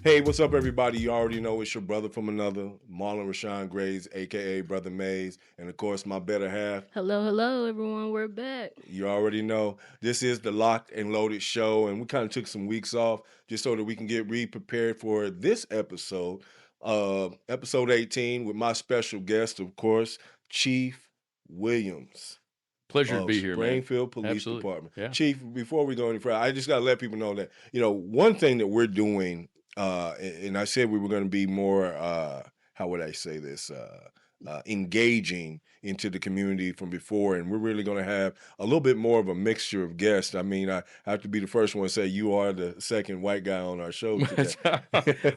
Hey, what's up, everybody? You already know it's your brother from another, Marlon Reseangraves, aka Brother Mays, and of course, my better half. Hello, hello, everyone. We're back. You already know this is the Locked and Loaded show, and we kind of took some weeks off just so that we can get prepared for this episode, episode 18, with my special guest, of course, Chief Williams Pleasure to of be here, man. Springfield Police Absolutely. Department. Yeah. Chief, before we go any further, I just got to let people know that, one thing that we're doing, and I said we were going to be more, how would I say this, engaging into the community from before, and we're really going to have a little bit more of a mixture of guests. I mean, I have to be the first one to say you are the second white guy on our show today.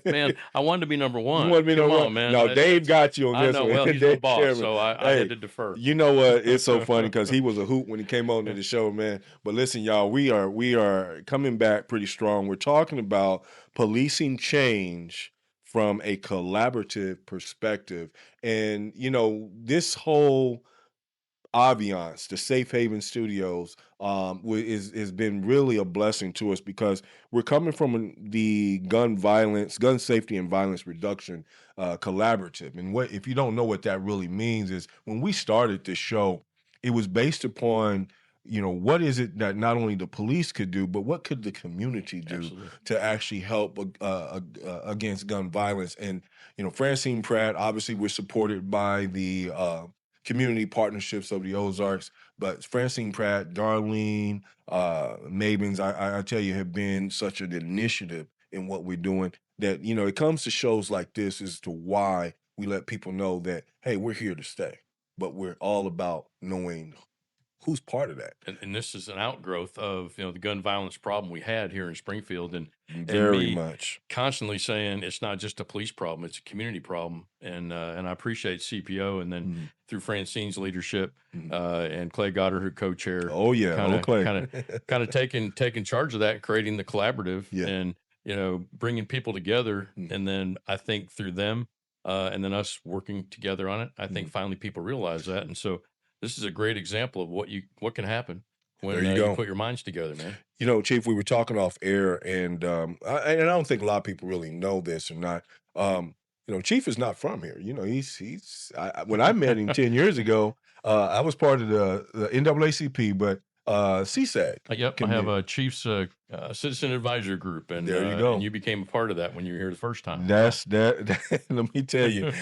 Man, I wanted to be number You one. want me to Come know what? on, man. No, Dave got you on I this know. one. Well, he's my Dave boss, Chairman. so I Hey, had to defer. you know what? It's so funny because he was a hoot when he came on to the show, man. But listen, y'all, we are coming back pretty strong. We're talking about policing change from a collaborative perspective. And this whole Aviance, the Safe Haven Studios, is has been really a blessing to us because we're coming from the gun safety and violence reduction collaborative. And what if you don't know what that really means is when we started this show, it was based upon what is it that not only the police could do, but what could the community do Absolutely. to actually help against gun violence. And Francine Pratt, obviously, we're supported by the community partnerships of the Ozarks. But Francine Pratt, Darlene, Mabins, I tell you, have been such an initiative in what we're doing that, it comes to shows like this as to why we let people know that, hey, we're here to stay. But we're all about knowing who's part of that. And this is an outgrowth of the gun violence problem we had here in Springfield, and Very me much. constantly saying it's not just a police problem, it's a community problem. And I appreciate CPO, and then through Francine's leadership and Clay Goddard, who co-chair, Oh, yeah. kind Clay. of taking charge of that, creating the collaborative, Yeah. and bringing people together. And then I think through them and then us working together on it, I think finally people realize that. And so this is a great example of what can happen when There you you go. put your minds together, man. Chief, we were talking off air, and I don't think a lot of people really know this or not. Chief is not from here. When I met him 10 years ago, I was part of the NAACP, but CSAG. Yep, I have a Chiefs Citizen Advisor Group, and There you go. and you became a part of that when you were here the first time. That's that. Let me tell you,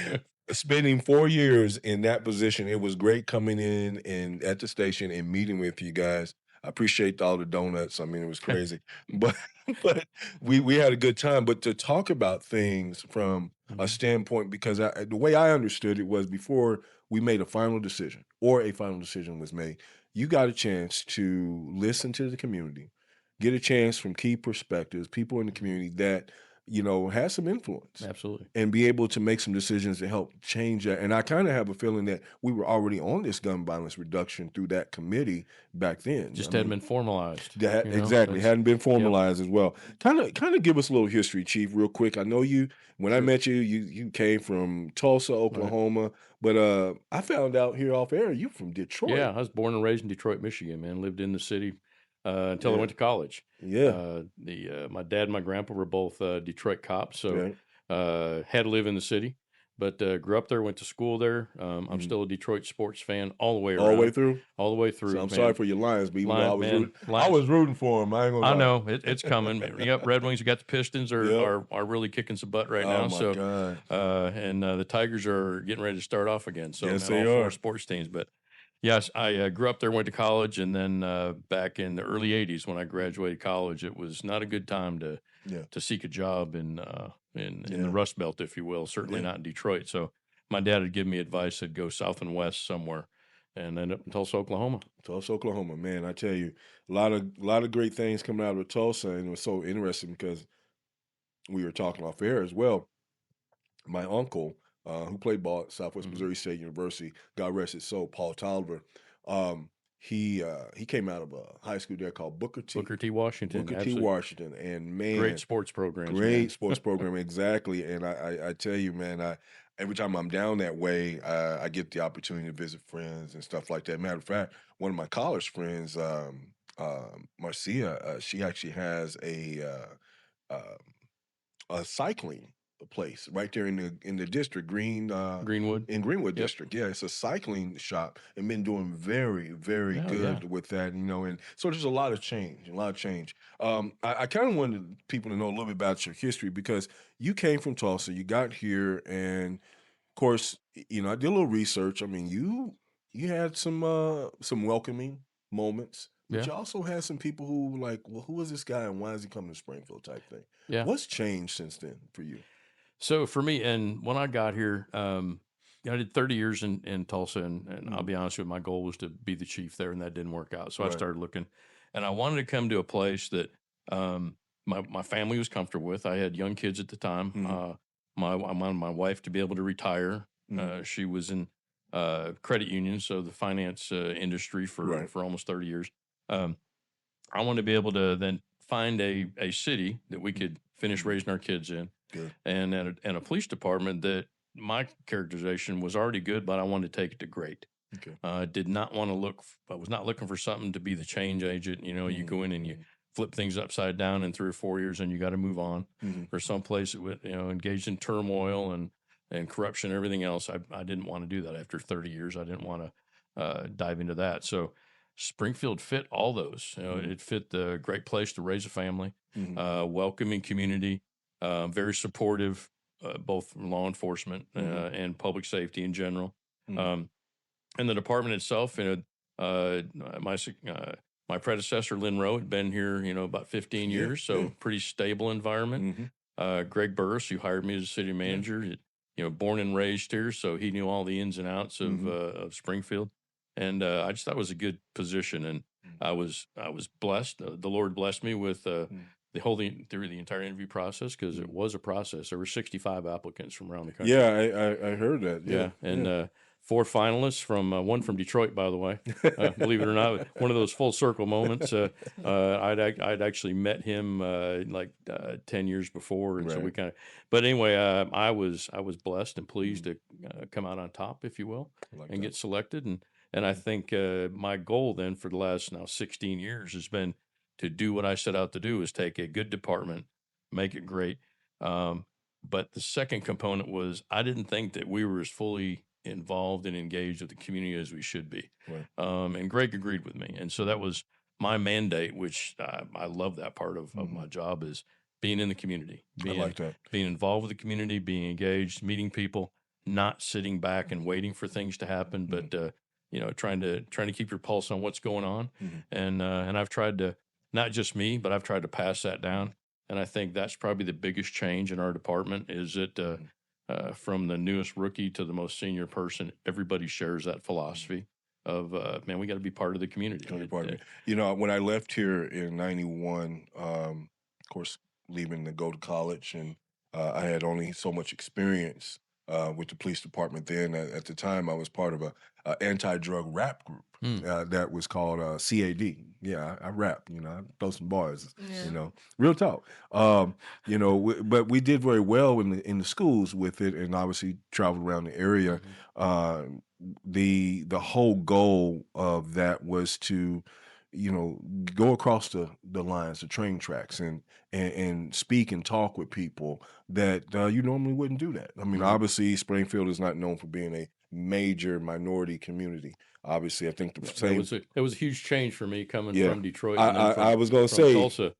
spending 4 years in that position, it was great coming in and at the station and meeting with you guys. I appreciate all the donuts. I mean, it was crazy, but but we had a good time. But to talk about things from a standpoint, because the way I understood it was before we made a final decision or a final decision was made, you got a chance to listen to the community, get a chance from key perspectives, people in the community that has some influence, Absolutely. and be able to make some decisions to help change that. And I kind of have a feeling that we were already on this gun violence reduction through that committee back then. Just hadn't been formalized. That you know? exactly That's- hadn't been Yep. formalized as well. Kind of give us a little history, Chief, real quick. I know you when I Sure. met you, you came from Tulsa, Oklahoma, but I found out here off air you from Detroit. Yeah, I was born and raised in Detroit, Michigan, man. Lived in the city until I went to college. Yeah. My dad and my grandpa were both Detroit cops, so Right. had to live in the city. But grew up there, went to school there. I'm still a Detroit sports fan all the way around. All the way through? All the way through. So I'm man. sorry for your Lions, but even though I was Man, I was rooting for them. I ain't gonna lie. I know it's coming. Yep, Red Wings. We got the Pistons Yep. are really kicking some butt right now. Oh my So, God. and the Tigers are getting ready to start off again. So, Yes, man, they all are. four sports teams. But yes, I grew up there, went to college, and then back in the early '80s when I graduated college, it was not a good time Yeah. to seek a job in Yeah. the Rust Belt, if you will. Certainly Yeah. not in Detroit. So, my dad had given me advice to go south and west somewhere, and ended up in Tulsa, Oklahoma. Tulsa, Oklahoma, man. I tell you, a lot of great things coming out of Tulsa, and it was so interesting because we were talking off air as well. My uncle, who played ball at Southwest Missouri State University, God rest his soul, Paul Tolliver. He came out of a high school there called Booker T. Booker T. Washington. Booker T. Absolutely. Washington, and man, Great sports programs. great man. sports program, exactly. And I tell you, man, every time I'm down that way, I get the opportunity to visit friends and stuff like that. Matter of fact, one of my college friends, Marcia, she actually has a a cycling place right there in the district, Greenwood. in Greenwood Yep. district. Yeah, it's a cycling shop and been doing very, very Oh, good yeah. with that, and so there's a lot of change, a lot of change. I kind of wanted people to know a little bit about your history because you came from Tulsa, you got here, and of course, I did a little research. I mean, you had some welcoming moments, but Yeah. you also had some people who like, well, who is this guy and why is he coming to Springfield type thing. Yeah. What's changed since then for you? So for me, and when I got here, I did 30 years in Tulsa, and I'll be honest with you, my goal was to be the chief there, and that didn't work out. So I Right. started looking, and I wanted to come to a place that my family was comfortable with. I had young kids at the time. I wanted my wife to be able to retire. She was in credit union, so the finance industry for almost 30 years. I wanted to be able to then find a city that we could finish raising our kids in. Good. And a police department that my characterization was already good, but I wanted to take it to great. Okay. Did not want to I was not looking for something to be the change agent. You go in and you flip things upside down in 3 or 4 years and you got to move on, or someplace that would, engaged in turmoil and corruption and everything else. I didn't want to do that after 30 years. I didn't want to dive into that. So Springfield fit all those. It fit the great place to raise a family, welcoming community, very supportive, both from law enforcement and public safety in general. And the department itself, my predecessor, Lynn Rowe, had been here, about 15 years, so pretty stable environment. Greg Burris, who hired me as city manager, born and raised here, so he knew all the ins and outs of Springfield. And I just thought it was a good position, and I was blessed. The Lord blessed me with through the entire interview process, because it was a process. There were 65 applicants from around the country. Yeah, I heard that. Yeah, and 4 finalists one from Detroit, by the way. Believe it or not, one of those full circle moments. I'd actually met him 10 years before, and so we kind of. But anyway, I was blessed and pleased to come out on top, if you will, and get selected. And I think my goal then for the last now 16 years has been to do what I set out to do, is take a good department, make it great. But the second component was I didn't think that we were as fully involved and engaged with the community as we should be. Right. And Greg agreed with me. And so that was my mandate, which I love that part of my job, is being in the community. I like that. Being involved with the community, being engaged, meeting people, not sitting back and waiting for things to happen, but trying to keep your pulse on what's going on. And I've tried to, not just me, but I've tried to pass that down. And I think that's probably the biggest change in our department, is that from the newest rookie to the most senior person, everybody shares that philosophy of, man, we got to be part of the community. When I left here in 91, of course, leaving to go to college, and I had only so much experience with the police department then. At the time, I was part of a anti-drug rap group that was called CAD. Yeah, I rap, I throw some bars, real talk. But we did very well in the schools with it, and obviously traveled around the area. The whole goal of that was to go across the lines, the train tracks, and speak and talk with people that you normally wouldn't do that. I mean, obviously, Springfield is not known for being a major minority community. Obviously, I think the same. It was a huge change for me coming from Detroit. I was going to say Tulsa.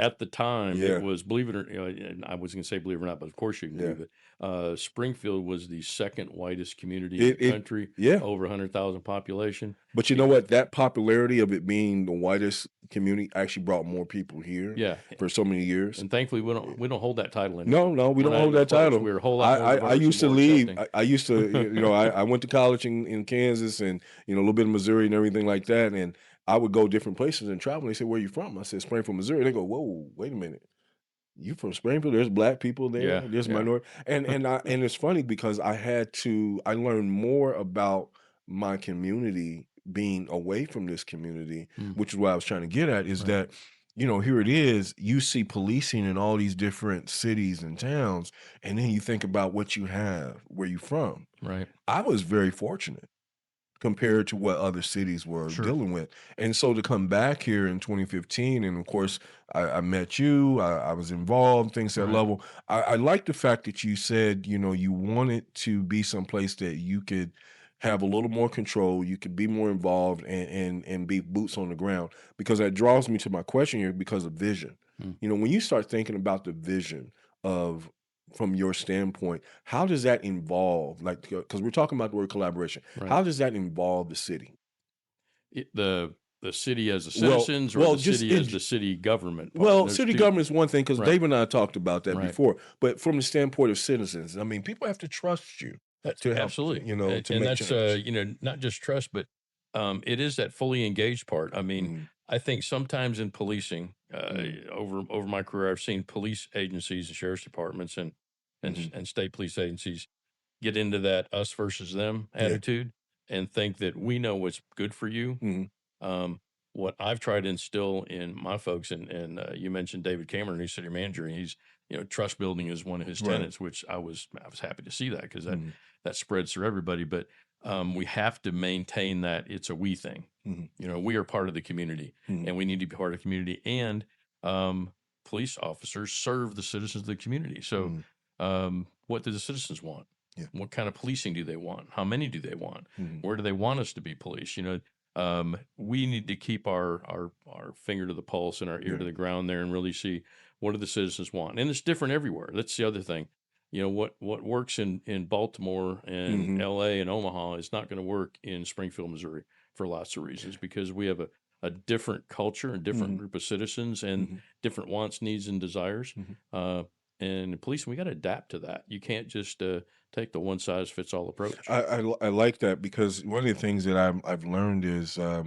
At the time, Yeah. it was, believe it or I was going to say believe it or not, but of course you can believe it. Springfield was the second whitest community in the country. Over 100,000 population. But you know what? That popularity of it being the whitest community actually brought more people here. For so many years. And thankfully, we don't hold that title anymore. No, we don't hold that title. We're a whole lot more I diverse used to and more leave. accepting. I used to, I went to college in Kansas, and a little bit of Missouri and everything like that. And I would go different places and travel. They say, "Where are you from?" I said, "Springfield, Missouri." They go, "Whoa, wait a minute. You from Springfield? There's black people there. There's minority." And it's funny because I learned more about my community being away from this community, which is what I was trying to get at, is that, here it is, you see policing in all these different cities and towns, and then you think about what you have, where you from. Right. I was very fortunate. compared to what other cities were Sure. dealing with. And so to come back here in 2015, and of course, I met you, I was involved, things at that Right. level. I like the fact that you said, you know, you wanted to be someplace that you could have a little more control, you could be more involved and be boots on the ground, because that draws me to my question here because of vision. Mm. You know, when you start thinking about the vision of from your standpoint, how does that involve, like, because we're talking about the word collaboration, Right. how does that involve the city? The city as the Well, citizens, or well, the just city as the city government part? well, There's city two. government is one thing, because Right. Dave and I talked about that Right. before. But from the standpoint of citizens, I mean, people have to trust you That's to help, absolutely, you know, to and make that's change. not just trust, but it is that fully engaged part. I mean, Mhm, I think sometimes in policing, mhm, over my career, I've seen police agencies and sheriff's departments mhm. and state police agencies get into that us versus them Yeah. attitude and think that we know what's good for you. Mhm. Um, what I've tried to instill in my folks, and you mentioned David Cameron, who's city manager, and he's, trust building is one of his Right. tenets, which I was happy to see that, because Mhm, that spreads through everybody. But we have to maintain that it's a we thing. mhm, We are part of the community, mhm, and we need to be part of the community. And um, police officers serve the citizens of the community. So, mhm. what do the citizens want? Yeah. What kind of policing do they want? How many do they want? Mhm. Where do they want us to be policed? We need to keep our finger to the pulse and our ear Yeah. to the ground there, and really see what do the citizens want. And it's different everywhere. That's the other thing. What works in Baltimore and Mhm, LA and Omaha is not going to work in Springfield, Missouri, for lots of reasons, because we have a different culture and different mhm, group of citizens and mhm, different wants, needs, and desires. mhm. Uh, and in policing, we got to adapt to that. You can't just take the one size fits all approach. I like that, because one of the things that I've learned is, I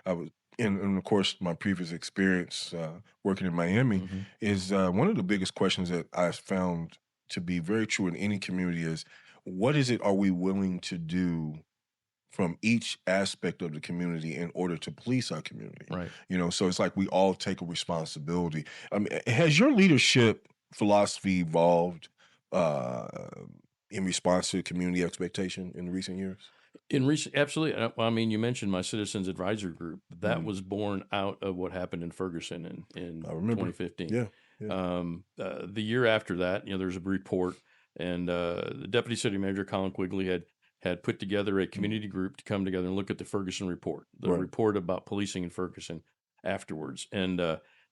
was and of course my previous experience working in Miami Hmm. is, one of the biggest questions that I found to be very true in any community is, what is it are we willing to do from each aspect of the community in order to police our community? Right. You know, so it's like we all take a responsibility. Has your leadership philosophy evolved uh, in response to community expectation in recent years? In recent, absolutely. Well, I mean, you mentioned my Citizens Advisory Group. That Mhm. was born out of what happened in Ferguson in I remember. 2015. Yeah, yeah. The year after that, there's a report, and the deputy city manager Colin Quigley had put together a Mhm. community group to come together and look at the Ferguson report, the Right. report about policing in Ferguson afterwards. And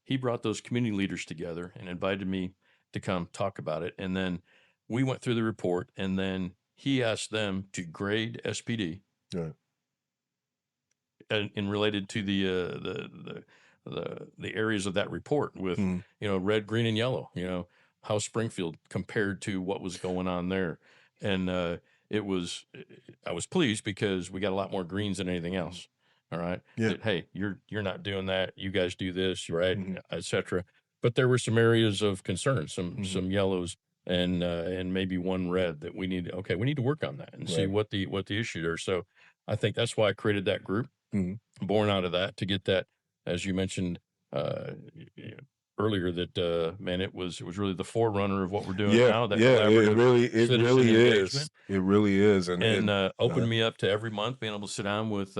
he brought those community leaders together and invited me to come talk about it. And then we went through the report, and then he asked them to grade SPD Right. and related to the areas of that report with, Mhm. red, green, and yellow. How Springfield compared to what was going on there, and it was I was pleased because we got a lot more greens than anything Mhm. else. All right, Yeah. that, hey, you're not doing that. You guys do this, right, Mhm. etc. But there were some areas of concern, some Mhm. some yellows, and maybe one red that we need to work on that and see Right. what the issue is. So I think that's why I created that group, Mhm. born out of that, to get that, as you mentioned earlier, that man, it was really the forerunner of what we're doing Yeah, now, that yeah, collaborative it citizen really is. engagement, It really is, and and opened me up to every month being able to sit down with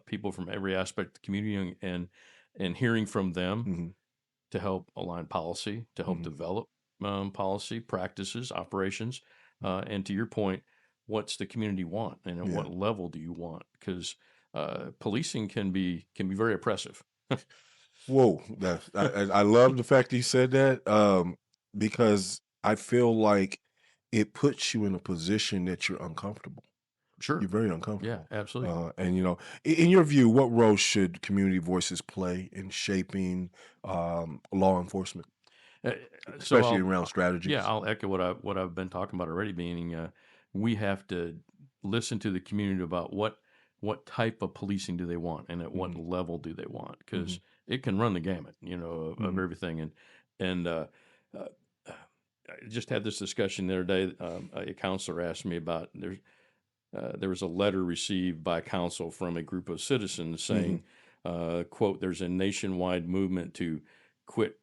people from every aspect of the community, and hearing from them mhm, to help align policy, to help mhm, develop policy, practices, operations, and to your point, what's the community want, and at yeah. what level do you want? Because policing can be very oppressive. Whoa, that I love the fact that you said that, because I feel like it puts you in a position that you're uncomfortable. Sure. You're very Yeah, uncomfortable. absolutely. And you know, in your view, what role should community voices play in shaping law enforcement, Uh, so especially around yeah, strategies? I'll echo what I've been talking about already. Meaning, we have to listen to the community about what type of policing do they want, and at what Hmm. level do they want, Hmm. because it can run the gamut, of Hmm. everything. And uh, I just had this discussion the other day. A counselor asked me about there was a letter received by council from a group of citizens Hmm. saying, quote, there's a nationwide movement to quit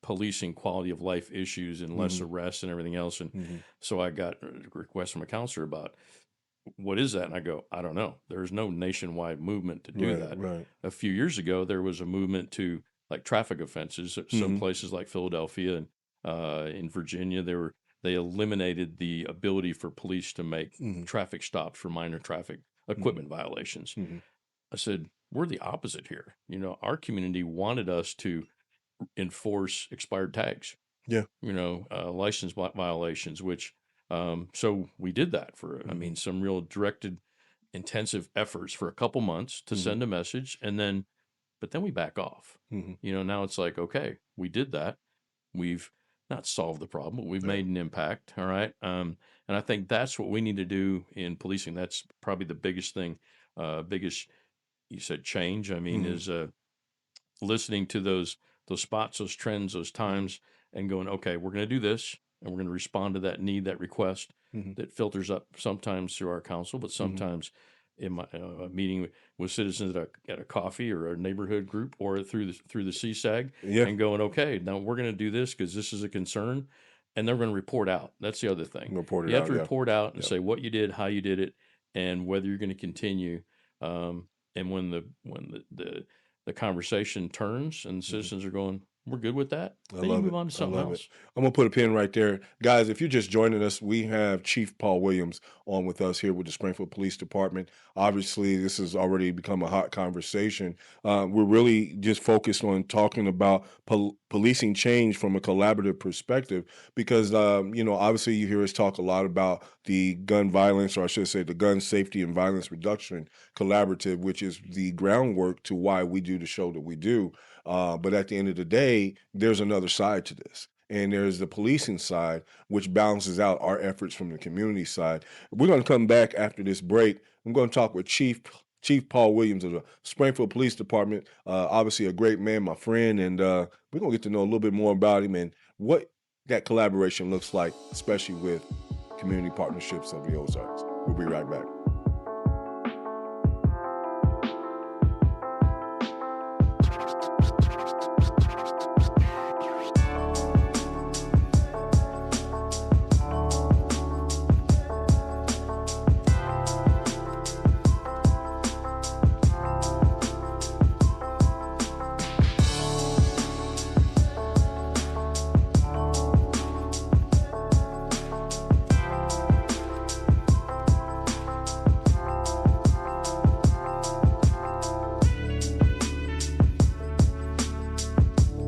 policing quality of life issues and less Hmm. arrests and everything else. And Hmm. so I got a request from a counselor about what is that? And I go, I don't know. There's no nationwide movement to do that. Right. A few years ago, there was a movement to like traffic offenses. Some places like Philadelphia and in Virginia, they eliminated the ability for police to make traffic stops for minor traffic equipment violations. I said, we're the opposite here. You know, our community wanted us to enforce expired tags. Yeah. You know, license violations, which so we did that for, I mean, some real directed, intensive efforts for a couple months to send a message, and then, but then we back off. You know, now it's like, okay, we did that. We've not solved the problem, but we've made an impact. All right. And I think that's what we need to do in policing. That's probably the biggest thing, biggest, you said change. I mean, is listening to those spots, those trends, those times, and going, okay, we're going to do this, and we're going to respond to that need, that request that filters up sometimes through our council, but sometimes in my a meeting with citizens at a coffee or a neighborhood group or through the CSAG, and going, okay, now we're going to do this because this is a concern, and they're going to report out. That's the other thing. You have to report out and say what you did, how you did it, and whether you're going to continue. And when the conversation turns and citizens are going, we're good with that, then you move on to something else. I'm going to put a pin right there. Guys, if you're just joining us, we have Chief Paul Williams on with us here with the Springfield Police Department. Obviously, this has already become a hot conversation. We're really just focused on talking about policing change from a collaborative perspective because, you know, obviously you hear us talk a lot about the gun violence, or I should say the Gun Safety and Violence Reduction Collaborative, which is the groundwork to why we do the show that we do. But at the end of the day, there's another side to this. And there's the policing side, which balances out our efforts from the community side. We're going to come back after this break. I'm going to talk with Chief Paul Williams of the Springfield Police Department. Obviously a great man, my friend. And we're going to get to know a little bit more about him and what that collaboration looks like, especially with Community Partnerships of the Ozarks. We'll be right back.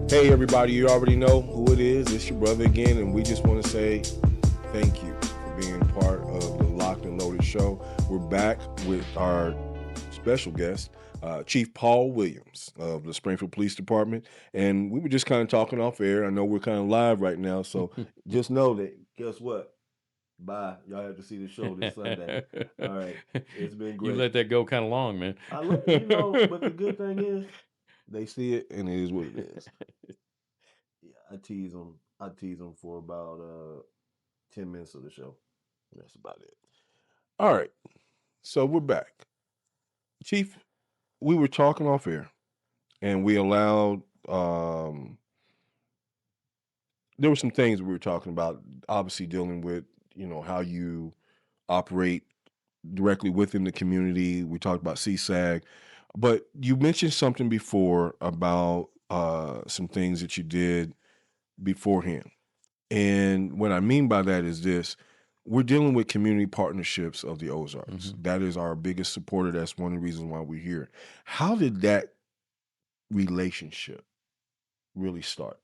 Hey everybody, you already know who it is. It's your brother again, and we just want to say thank you for being part of the Locked and Loaded show. We're back with our special guest, Chief Paul Williams of the Springfield Police Department, and we were just kind of talking off air. I know we're kind of live right now, so just know that, guess what? Bye. Y'all have to see the show this Sunday. All right. It's been great. You let that go kind of long, man. I look, you know, but the good thing is they see it and it is what it is. Yeah, I tease them for about 10 minutes of the show. That's about it. All right. So we're back. Chief, we were talking off air and we allowed there were some things we were talking about, obviously dealing with, you know, how you operate directly within the community. We talked about CSAG, but you mentioned something before about some things that you did beforehand. And what I mean by that is this: we're dealing with Community Partnerships of the Ozarks. That is our biggest supporter. That's one of the reasons why we're here. How did that relationship really start?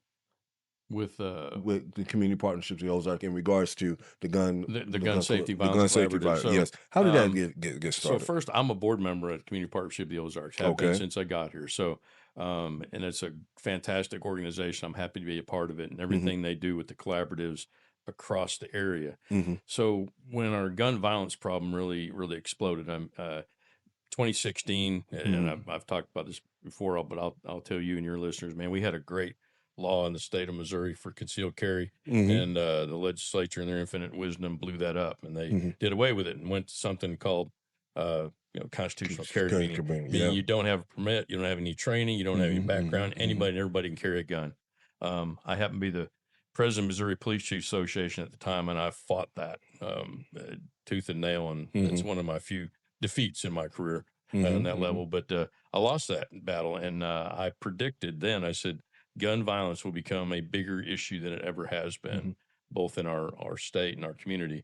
With the Community Partnerships of the Ozarks in regards to the gun safety violence collaborative. So, yes. How did that get started? So first, I'm a board member at Community Partnership of the Ozarks. Have been since I got here. So, and it's a fantastic organization. I'm happy to be a part of it and everything they do with the collaboratives across the area. So when our gun violence problem really exploded, 2016, and I've talked about this before, but I'll tell you and your listeners, man, we had a great law in the state of Missouri for concealed carry, and the legislature in their infinite wisdom blew that up, and they did away with it and went to something called constitutional carry, meaning you don't have a permit, you don't have any training, you don't have any background, anybody and everybody can carry a gun. I happen to be the president of Missouri Police Chiefs Association at the time, and I fought that tooth and nail, and it's one of my few defeats in my career on that level. But I lost that battle, and I predicted then. I said gun violence will become a bigger issue than it ever has been, both in our state and our community,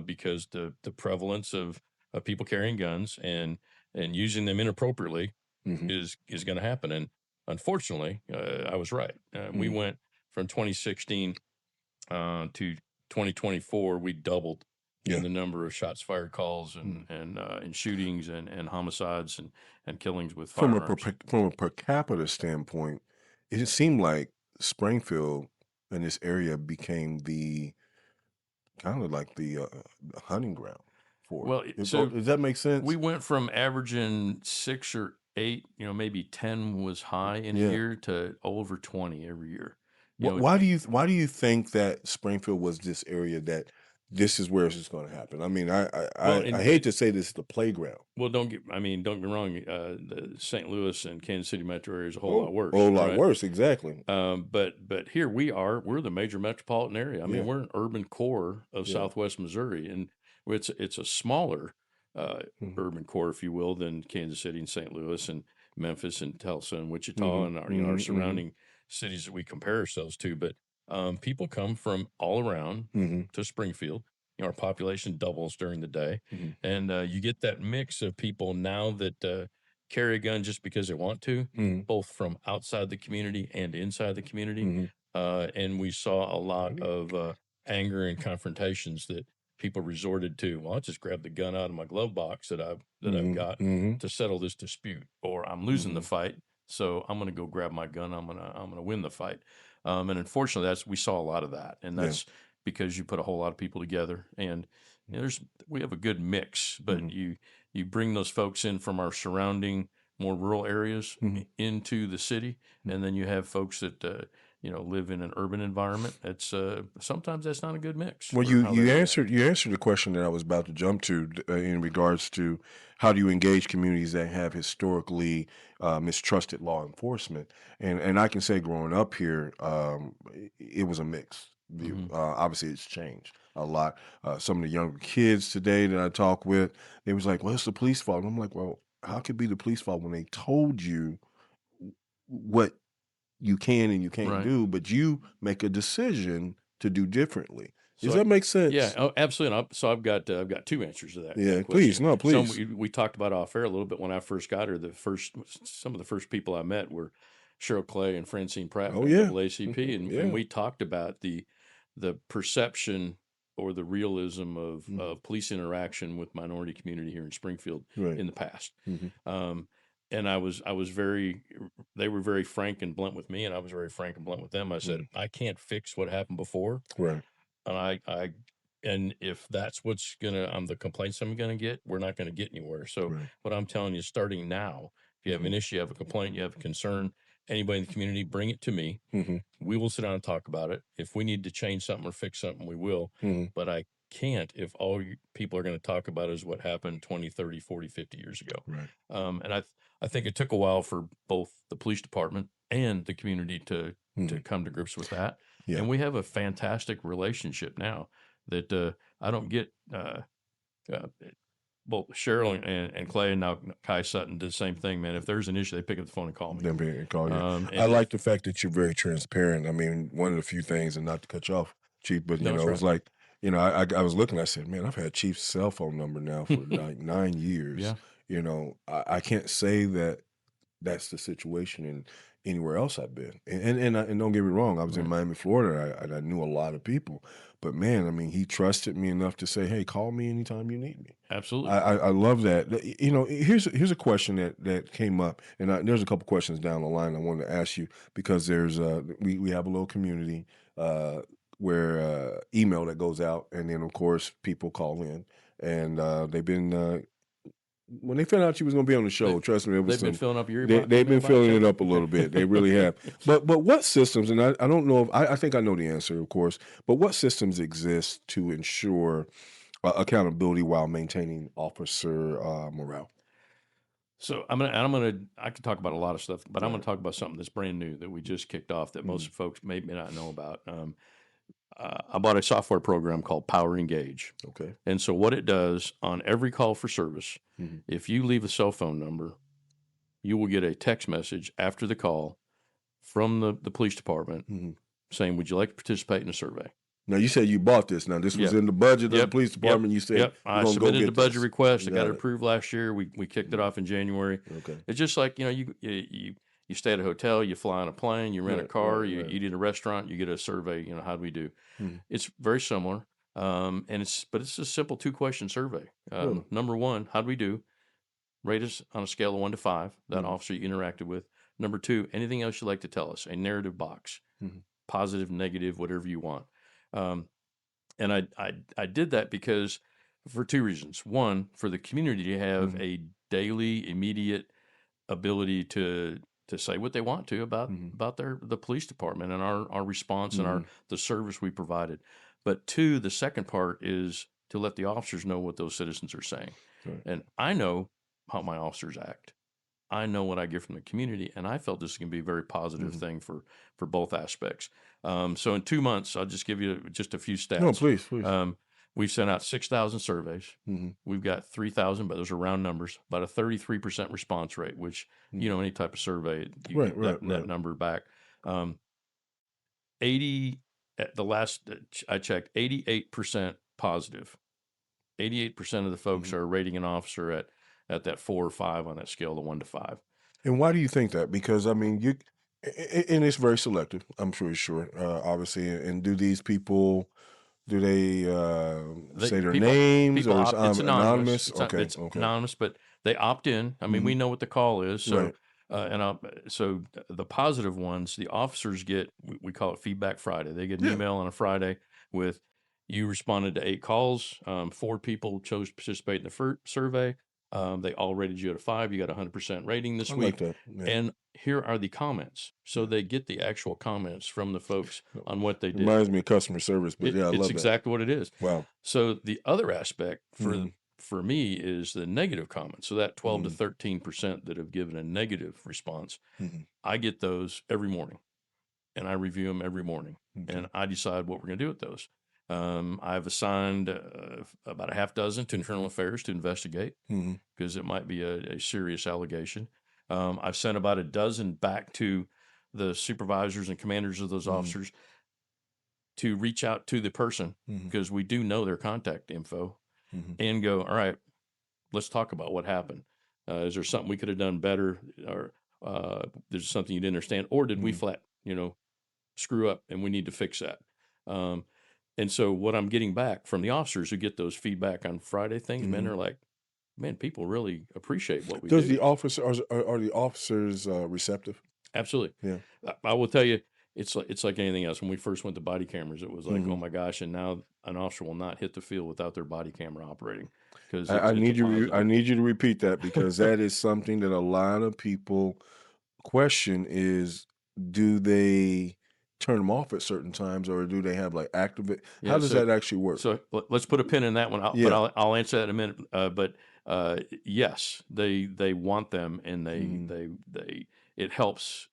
because the prevalence of people carrying guns and using them inappropriately is going to happen. And unfortunately, I was right. We went from 2016 to 2024. We doubled in the number of shots fired calls and shootings and homicides and killings with firearms. From a per capita standpoint, it just seemed like Springfield and this area became the kind of like the hunting ground for Well, it. so Does that make sense? we went from averaging 6 or 8, maybe 10 was high in a year, to over 20 every year. Why do you think that Springfield was this area that this is where it's just going to happen? I mean, I hate to say this is the playground. Well, don't get me wrong. The St. Louis and Kansas City metro area is a whole lot worse. A whole lot worse, exactly. But here we're the major metropolitan area. I mean, we're an urban core of Southwest Missouri, and it's a smaller urban core, if you will, than Kansas City and St. Louis and Memphis and Tulsa and Wichita and our surrounding cities that we compare ourselves to. But people come from all around to Springfield. Our population doubles during the day, and you get that mix of people now that carry a gun just because they want to, both from outside the community and inside the community. And we saw a lot of anger and confrontations that people resorted to. Well, I'll just grab the gun out of my glove box that I've got to settle this dispute, or I'm losing the fight, so I'm going to go grab my gun. I'm gonna win the fight. And unfortunately, we saw a lot of that, and that's because you put a whole lot of people together, and we have a good mix. But you bring those folks in from our surrounding more rural areas into the city, and then you have folks that live in an urban environment. It's sometimes that's not a good mix. Well, you answered the question that I was about to jump to in regards to how do you engage communities that have historically mistrusted law enforcement, and I can say growing up here, it was a mix. Obviously, it's changed a lot. Some of the younger kids today that I talk with, they was like, "Well, it's the police fault." And I'm like, "Well, how could it be the police fault when they told you what you can and you can't do, but you make a decision to do differently?" Does that make sense? Yeah, absolutely. So I've got 2 answers to that. Yeah, that please, question. please. We talked about off air a little bit when I first got her. Some of the first people I met were Cheryl Clay and Francine Pratt from ACP, and we talked about the perception or the realism of police interaction with minority community here in Springfield in the past. And they were very frank and blunt with me, and I was very frank and blunt with them. I said, I can't fix what happened before. And if that's the complaints I'm going to get, we're not going to get anywhere. So what I'm telling you, starting now, if you have an issue, you have a complaint, you have a concern, anybody in the community, bring it to me. We will sit down and talk about it. If we need to change something or fix something, we will. But I can't if all people are going to talk about is what happened 20, 30, 40, 50 years ago. And I think it took a while for both the police department and the community to come to grips with that. And we have a fantastic relationship now that I don't get. Both Cheryl and Clay and now Kai Sutton did the same thing, man. If there's an issue, they pick up the phone and call me. I like the fact that you're very transparent. I mean, one of the few things, and not to cut you off, Chief, but it was like, I was looking, I said, man, I've had Chief's cell phone number now for like 9 years. I can't say that that's the situation in anywhere else I've been. And don't get me wrong, I was in Miami, Florida, and I knew a lot of people. But man, I mean, he trusted me enough to say, "Hey, call me anytime you need me." Absolutely. I love that. Here's a question that came up, and there's a couple questions down the line I wanted to ask you, because there's we have a little community where email that goes out, and then of course people call in, and they've been when they found out you was going to be on the show, trust me, they've been filling up your they've been filling it up a little bit. They really have. But what systems, and I don't know if I think I know the answer, of course, but what systems exist to ensure accountability while maintaining officer morale? So I can talk about a lot of stuff, but I'm gonna talk about something that's brand new that we just kicked off that most folks may not know about. I bought a software program called Power Engage. Okay. And so what it does on every call for service, if you leave a cell phone number, you will get a text message after the call from the police department saying, would you like to participate in a survey? Now, you said you bought this. Now, this was in the budget of the police department. You said, I we're going to go submitted get the budget this. request. I got it it. approved last year. We kicked it off in January. Okay. It's just like, you stay at a hotel, you fly on a plane, you rent a car, you eat at a restaurant, you get a survey, how do we do? It's very similar. But it's a simple 2-question survey. Number one, how do we do? Rate us on a scale of 1 to 5, that officer you interacted with. Number 2, anything else you'd like to tell us, a narrative box, positive, negative, whatever you want. And I did that because for 2 reasons. One, for the community to have a daily, immediate ability to say what they want to about the police department and our response and the service we provided. But 2, the second part is to let the officers know what those citizens are saying. Right. And I know how my officers act. I know what I get from the community, and I felt this is going to be a very positive thing for both aspects. So in 2 months, I'll just give you just a few stats. No, please. We've sent out 6,000 surveys. We've got 3,000, but those are round numbers, about a 33% response rate, which, any type of survey, you get that number back. 80, at the last I checked, 88% positive. 88% of the folks are rating an officer at that 4 or 5 on that scale of 1 to 5. And why do you think that? Because I mean, and it's very selective. I'm pretty sure, obviously. And do these people, do they say their names, or it's anonymous? It's anonymous, but they opt in. I mean, we know what the call is. So, so the positive ones, the officers get, we call it Feedback Friday. They get an email on a Friday with, you responded to 8 calls. 4 people chose to participate in the survey. They all rated you at a 5. You got a 100% rating this week. Like that. Yeah. And here are the comments. So they get the actual comments from the folks on what they did. Reminds me of customer service, but I love that. It's exactly what it is. Wow. So the other aspect for me is the negative comments. So that 12 to 13% that have given a negative response, I get those every morning, and I review them every morning, and I decide what we're going to do with those. I've assigned about a half dozen to internal affairs to investigate because it might be a serious allegation. I've sent about a dozen back to the supervisors and commanders of those officers to reach out to the person because we do know their contact info and go, all right, let's talk about what happened. Is there something we could have done better, or there's something you didn't understand, or did we flat, screw up and we need to fix that? And so what I'm getting back from the officers who get those feedback on Friday things, man, they're like, man, people really appreciate what we do. Are the officers receptive? Absolutely. Yeah. I will tell you, it's like anything else. When we first went to body cameras, it was like, oh my gosh, and now an officer will not hit the field without their body camera operating. Because I need you to repeat that, because that is something that a lot of people question is, do they turn them off at certain times, or do they have like activate? How does that actually work? So let's put a pin in that one. But I'll answer that in a minute. But yes, they want them, and they it helps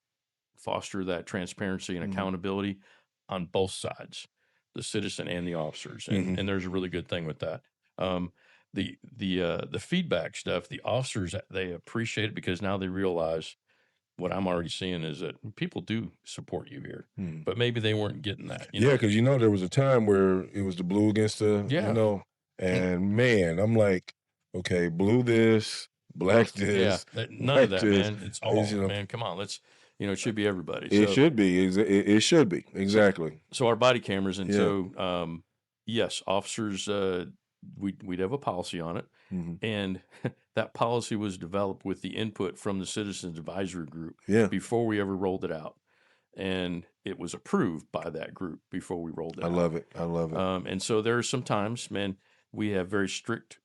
foster that transparency and accountability on both sides, the citizen and the officers, and there's a really good thing with that. The feedback stuff, the officers, they appreciate it because now they realize what I'm already seeing is that people do support you here, but maybe they weren't getting that. Yeah, because there was a time where it was the blue against the, and man, I'm like, okay, blue this, black this. Yeah, none of that, man. It's all, man, come on, let's, it should be everybody. It should be. It should be. Exactly. So our body cameras, and so, yes, officers, we'd have a policy on it. And that policy was developed with the input from the Citizens Advisory Group before we ever rolled it out. And it was approved by that group before we rolled it out. I love it. And so there are some times, man, we have very strict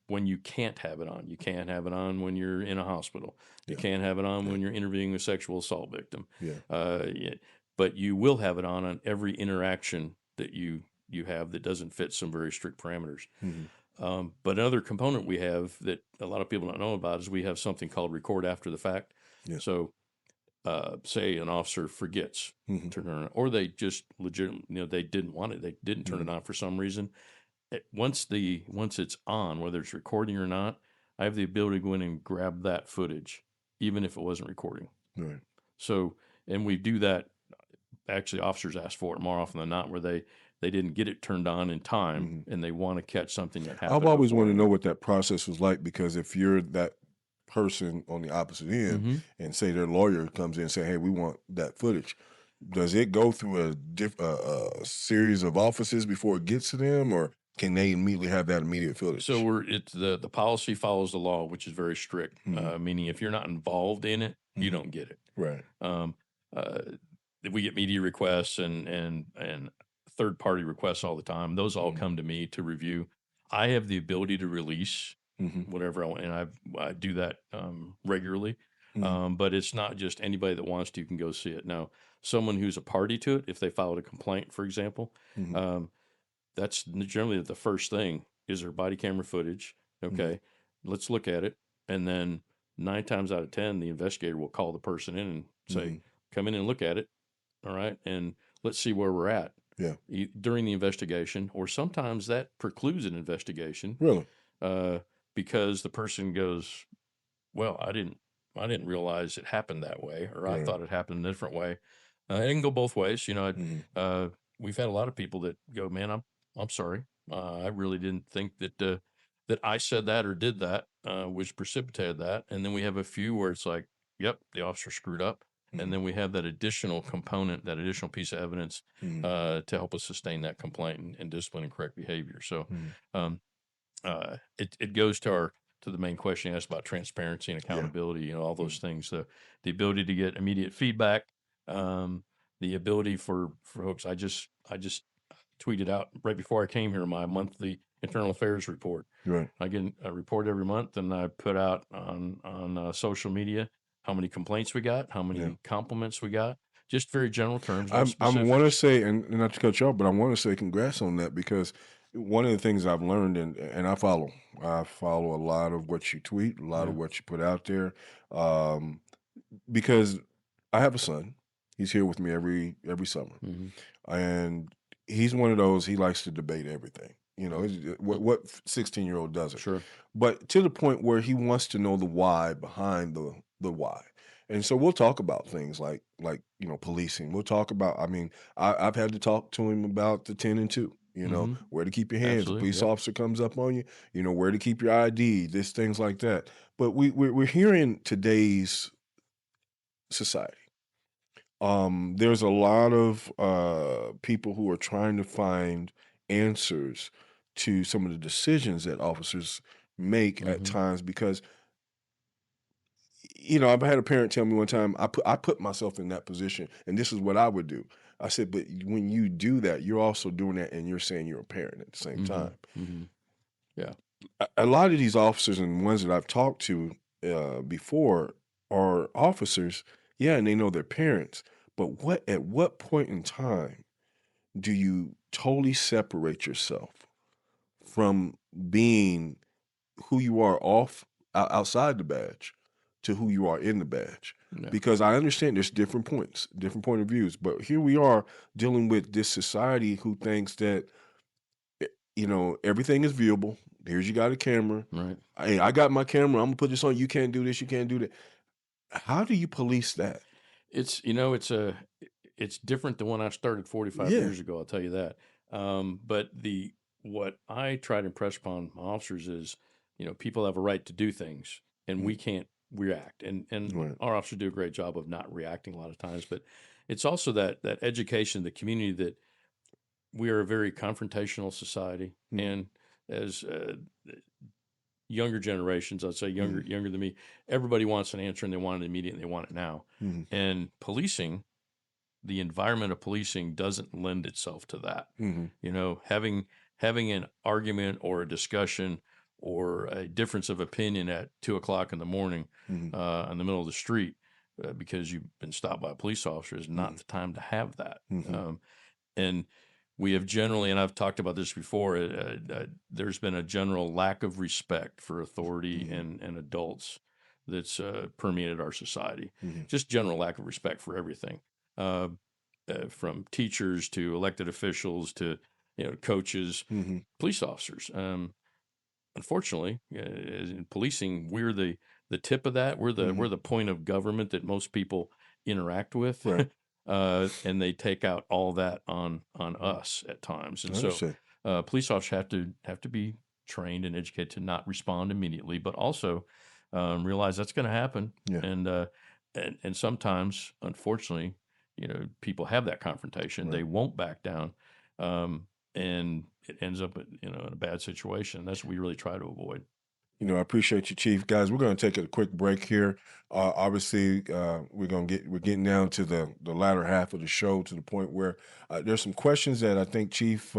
when you can't have it on. You can't have it on when you're in a hospital. You can't have it on when you're interviewing a sexual assault victim. But you will have it on every interaction that you have that doesn't fit some very strict parameters. But another component we have that a lot of people don't know about is we have something called record after the fact. So say an officer forgets to turn it on, or they just legitimately, they didn't want it. They didn't turn it on for some reason. Once it's on, whether it's recording or not, I have the ability to go in and grab that footage, even if it wasn't recording. Right. So, and we do that. Actually, officers ask for it more often than not, where they didn't get it turned on in time, and they want to catch something that happened. I've always wanted to know beforehand. what that process was like, because if you're that person on the opposite end and say their lawyer comes in and say, hey, we want that footage, does it go through a series of offices before it gets to them, or can they immediately have that immediate footage? So it's the policy follows the law, which is very strict, meaning if you're not involved in it, you don't get it. Right. We get media requests and third party requests all the time. Those all come to me to review. I have the ability to release whatever I want, and I do that regularly. But it's not just anybody that wants to can go see it. Now, someone who's a party to it, if they filed a complaint, for example, that's generally the first thing. Is there body camera footage? Okay, let's look at it. And then 9 times out of 10, the investigator will call the person in and say, come in and look at it. All right. And let's see where we're at. Yeah. During the investigation, or sometimes that precludes an investigation. Really? Because the person goes, well, I didn't realize it happened that way, or I thought it happened a different way. It can go both ways. We've had a lot of people that go, man, I'm sorry. I really didn't think that that I said that or did that, which precipitated that. And then we have a few where it's like, yep, the officer screwed up. And then we have that additional component, that additional piece of evidence to help us sustain that complaint and discipline and correct behavior. So it goes to the main question you asked about transparency and accountability, all those things, the ability to get immediate feedback, the ability for folks. I just tweeted out right before I came here my monthly internal affairs report. Right. I get a report every month, and I put out on social media how many complaints we got, how many compliments we got, just very general terms. I want to say, and not to cut you off, but I want to say congrats on that, because one of the things I've learned, and I follow a lot of what you tweet, a lot of what you put out there, because I have a son. He's here with me every summer, and he's one of those. He likes to debate everything. What 16-year-old doesn't? Sure. But to the point where he wants to know the why behind the why. And so we'll talk about things like policing. We'll talk about. I mean, I've had to talk to him about the 10 and 2. Where to keep your hands. Absolutely, A police officer comes up on you. Where to keep your ID. This things like that. But we're hearing today's society. There's a lot of people who are trying to find answers to some of the decisions that officers make at times, because I've had a parent tell me one time, I put myself in that position, and this is what I would do. I said, but when you do that, you're also doing that, and you're saying you're a parent at the same time. Yeah. A lot of these officers and ones that I've talked to before are officers, and they know their parents, but at what point in time do you totally separate yourself from being who you are outside the badge to who you are in the badge? Yeah. Because I understand there's different points, different point of views, but here we are dealing with this society who thinks that everything is viewable. Here's, you got a camera. Right. Hey, I got my camera. I'm gonna put this on. You can't do this. You can't do that. How do you police that? It's it's different than when I started 45 years ago. I'll tell you that. But what I try to impress upon my officers is, people have a right to do things, and we can't react. And our officers do a great job of not reacting a lot of times. But it's also that education of the community that we are a very confrontational society, and as younger generations, I'd say younger than me, everybody wants an answer, and they want it immediate, and they want it now. And policing, the environment of policing doesn't lend itself to that. Having an argument or a discussion or a difference of opinion at 2:00 in the morning in the middle of the street because you've been stopped by a police officer is not the time to have that. And we have generally, and I've talked about this before, there's been a general lack of respect for authority and adults that's permeated our society. Mhm. Just general lack of respect for everything, from teachers to elected officials to coaches, Mhm. police officers. Unfortunately, in policing, we're the tip of that. We're Mhm. the point of government that most people interact with, Right. and they take out all that on us at times. I And so, understand. police officers have to be trained and educated to not respond immediately, but also realize that's going to happen. Yeah. And sometimes, unfortunately, people have that confrontation. Right. They won't back down. And it ends up in a bad situation. That's what we really try to avoid. I appreciate you, Chief. Guys, we're going to take a quick break here. Obviously, we're getting down to the latter half of the show, to the point where there's some questions that I think Chief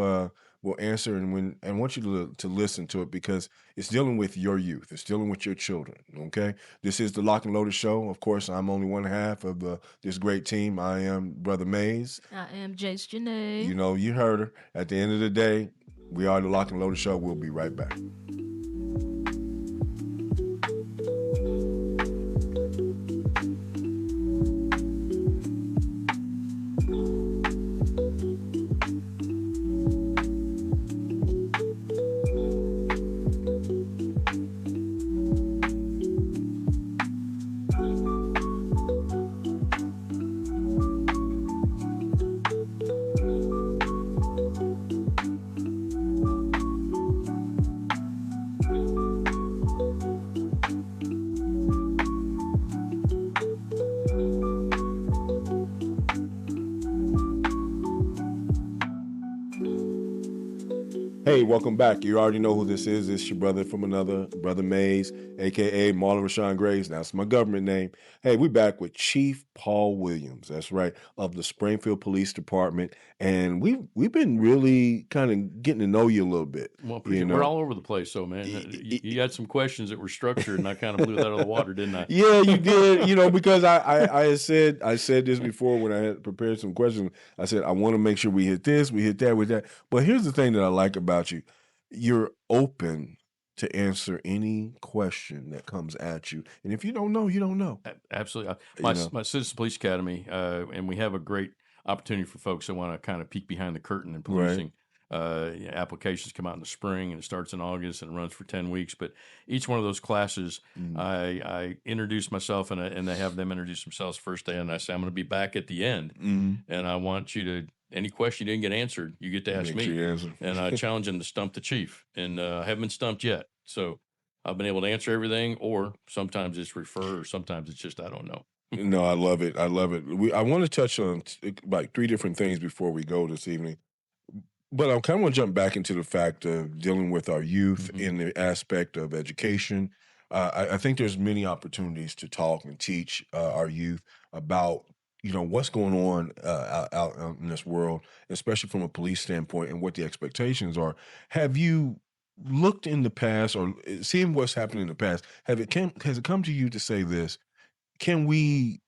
will answer, and I want you to listen to it, because it's dealing with your youth. It's dealing with your children. Okay, this is the Lock and Loaded Show. Of course, I'm only one half of this great team. I am Brother Mays. I am Jayce Janae. You heard her. At the end of the day, we are the Lock and Loaded Show. We'll be right back. Hey, welcome back. You already know who this is. It's your brother from another, Brother Mays, a.k.a. Marlon Reseangraves. That's my government name. Hey, we back with Chief Paul Williams. That's right, of the Springfield Police Department. And we've been really kind of getting to know you a little bit. Well, appreciate We're all over the place, so man, you got some questions that were structured, and I kind of blew that out of the water, didn't I? Yeah, you did. Because I said this before when I had prepared some questions. I said I want to make sure we hit this, we hit that, with that. But here's the thing that I like about you: you're open to answer any question that comes at you, and if you don't know, you don't know. Absolutely. You My Citizen Police Academy, and we have a great opportunity for folks that want to kind of peek behind the curtain in Right. policing. Applications come out in the spring, and it starts in August and it runs for 10 weeks. But each one of those classes, I introduce myself, and they have them introduce themselves first day, and I say I'm going to be back at the end, and I want you to, any question you didn't get answered, you get to ask Make sure me. you answer. And I challenge them to stump the chief, and I haven't been stumped yet. So I've been able to answer everything, or sometimes it's refer, or sometimes it's just I don't know. No, I love it. I love it. I want to touch on like 3 different things before we go this evening. But I kind of want to jump back into the fact of dealing with our youth in the aspect of education. I think there's many opportunities to talk and teach our youth about what's going on out in this world, especially from a police standpoint, and what the expectations are. Have you looked in the past, or seen what's happened in the past? Has it come to you to say this? Can we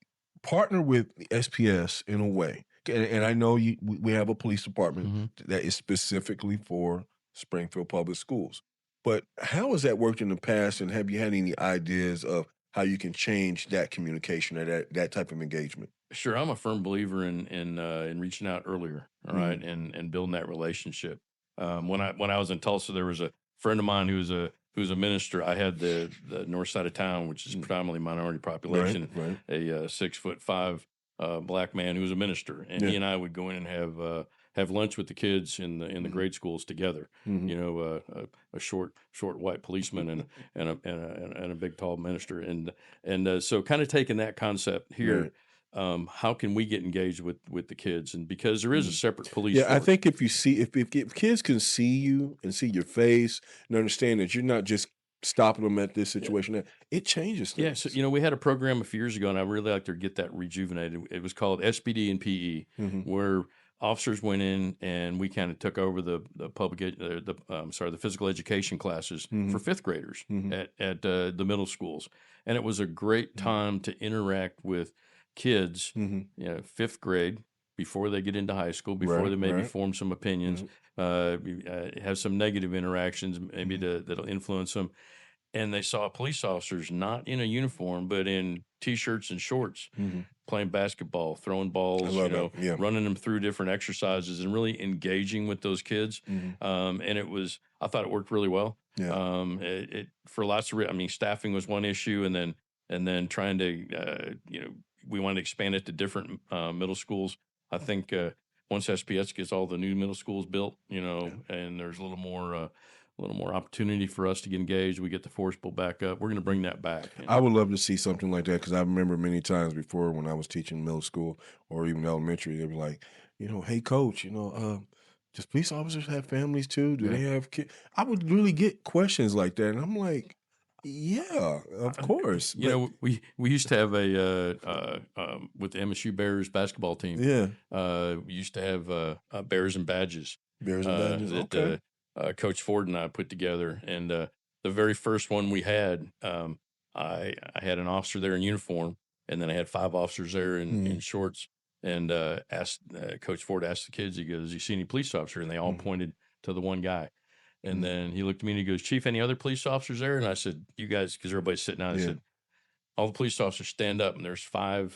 partner with SPS in a way? And I know we have a police department that is specifically for Springfield Public Schools. But how has that worked in the past, and have you had any ideas of how you can change that communication or that type of engagement? Sure, I'm a firm believer in reaching out earlier, all right, and building that relationship. When I was in Tulsa, there was a friend of mine who was a minister. I had the north side of town, which is predominantly minority population, Right. a 6'5" black man who was a minister, and he and I would go in and have lunch with the kids in the grade schools together. A short white policeman and a big tall minister, and so kind of taking that concept here. Right. How can we get engaged with the kids? And because there is a separate police Yeah, I force. think if kids can see you and see your face and understand that you're not just stopping them at this situation, it changes Yeah, things. so we had a program a few years ago, and I really like to get that rejuvenated. It was called SPD and PE, where officers went in and we kind of took over the physical education classes for fifth graders at the middle schools, and it was a great time to interact with kids, fifth grade, before they get into high school, before they maybe form some opinions, have some negative interactions, maybe that'll influence them. and they saw police officers not in a uniform, but in t-shirts and shorts, playing basketball, throwing I balls, love that. Yeah. running them through different exercises and really engaging with those kids. And I thought it worked really well. Yeah. It for lots of, I mean, staffing was one issue, and then trying to, we wanted to expand it to different middle schools. I think once SPS gets all the new middle schools built, and there's a little more opportunity for us to get engaged, we get the force pull back up. We're going to bring that back. I would love to see something like that, because I remember many times before when I was teaching middle school or even elementary, they'd be like, hey, coach, does police officers have families too? Do they have kids? I would really get questions like that, and I'm like, yeah, of course. We used to have with the MSU Bears basketball team. Yeah. We used to have Bears and Badges. Bears and Badges. That Okay. Coach Ford and I put together, and the very first one we had, I had an officer there in uniform, and then I had 5 officers there in shorts, and Coach Ford asked the kids, he goes, "You see any police officer?" And they all pointed to the one guy. And then he looked at me and he goes, "Chief, any other police officers there?" And I said, "You guys," because everybody's sitting down. I said, "All the police officers stand up." And there's 5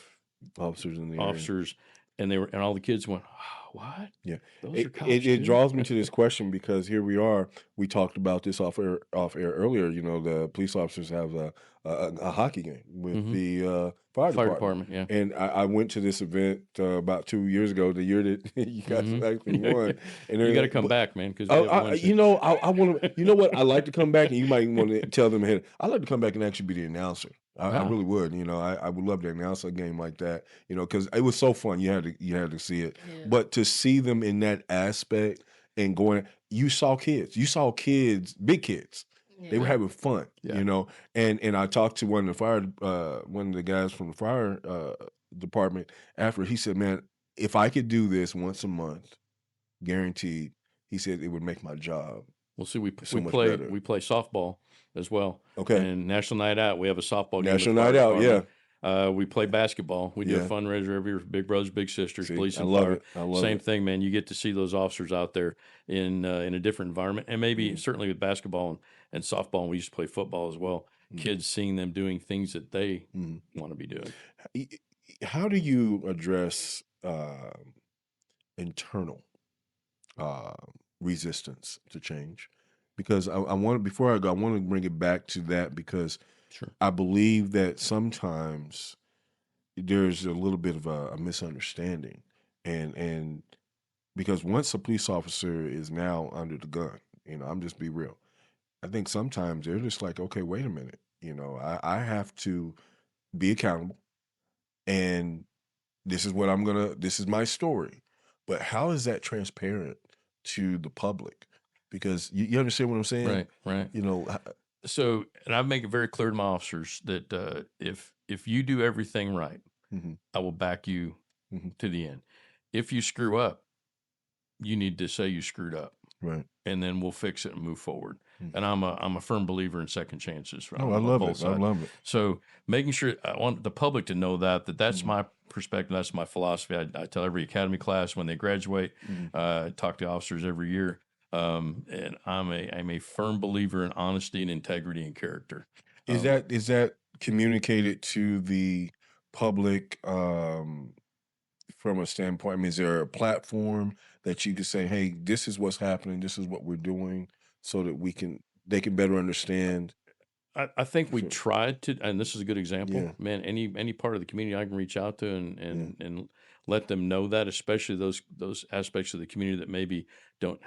officers in the officers, and all the kids went, "Oh, what?" Yeah. Those are cops, It too? draws me to this question, because here we are. We talked about this off air earlier. The police officers have a hockey game with the fire department. Yeah. And I went to this event about 2 years ago, the year that you guys actually won. And You got to come back, man, because I want to. You know what? I like to come back, and you might want to tell them ahead. I like to come back and actually be the announcer. I really would. I would love to announce a game like that. Because it was so fun. You had to see it, Yeah. but to see them in that aspect and going, you saw kids, big kids. They were Yeah. having fun. Yeah. And I talked to one of the guys from the fire department after. He said, "Man, if I could do this once a month, guaranteed," he said, "it would make my job." Well, see, we So much play better. softball as well. Okay. And National Night Out, we have a softball game. National with the Night fire Out, yeah. department. We play basketball. We do a Yeah. fundraiser every year for Big Brothers Big Sisters, See, police I and love fire. it. I love Same it. thing, man. You get to see those officers out there in a different environment, and maybe certainly with basketball and softball. And we used to play football as well. Kids seeing them doing things that they want to be doing. How do you address internal resistance to change? Because I want, before I go, I want to bring it back to that, because Sure. I believe that sometimes there's a little bit of a misunderstanding, and because once a police officer is now under the gun, I'm just be real. I think sometimes they're just like, okay, wait a minute, I have to be accountable, and this is this is my story. But how is that transparent to the public? Because you understand what I'm saying? Right. h- So, and I make it very clear to my officers that if you do everything right, Mhm. I will back you Mhm. to the end. If you screw up, you need to say you screwed up, Right. and then we'll fix it and move forward. Mhm. And I'm a firm believer in second chances. Oh, I on love both it. I sides. love it. So making sure I want the public to know that's my perspective. That's my philosophy. I tell every academy class when they graduate, talk to officers every year. And I'm a firm believer in honesty and integrity and character. Is that communicated to the public from a standpoint? I mean, is there a platform that you could say, "Hey, this is what's happening. This is what we're doing," so that they can better understand? I think we Sure. tried to, and this is a good example. Yeah. Man, any part of the community I can reach out to and let them know that, especially those aspects of the community that maybe don't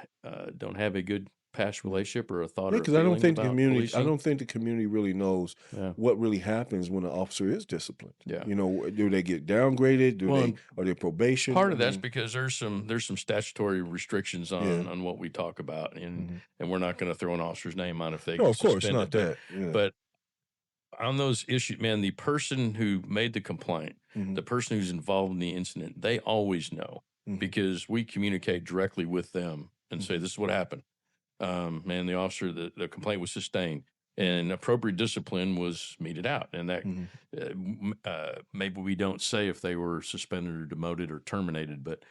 have a good past relationship or a thought Yeah, or a because I don't feeling think the about community. I policing. don't think the community really knows Yeah. what really happens when an officer is disciplined. Yeah. Do they get downgraded? Well, Are they probation? Part I of that's mean, because there's some statutory restrictions Yeah. on what we talk about, and Mhm. we're not going to throw an officer's name on if they No, get of course suspended. not that. Yeah. But on those issues, man, the person who made the complaint, Mhm. the person who's involved in the incident, they always know Mhm. because we communicate directly with them and say, "This is what happened." Man, the officer, the complaint was sustained, and appropriate discipline was meted out. And that maybe we don't say if they were suspended or demoted or terminated, but